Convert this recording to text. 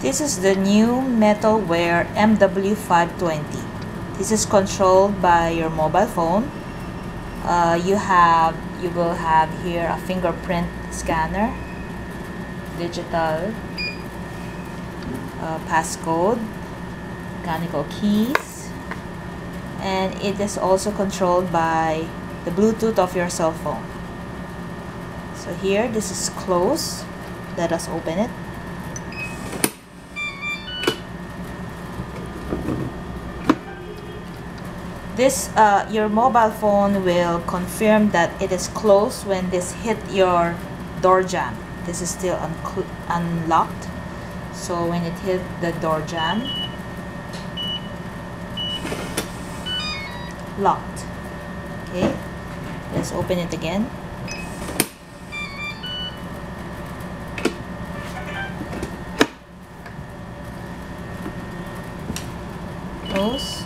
This is the new metalware MW520. This is controlled by your mobile phone. You will have here a fingerprint scanner, digital passcode, mechanical keys, and it is also controlled by the Bluetooth of your cell phone. So here, this is closed. Let us open it. This your mobile phone will confirm that it is closed when this hit your door jamb. This is still unlocked, so when it hit the door jamb, locked. Okay, let's open it again. Close.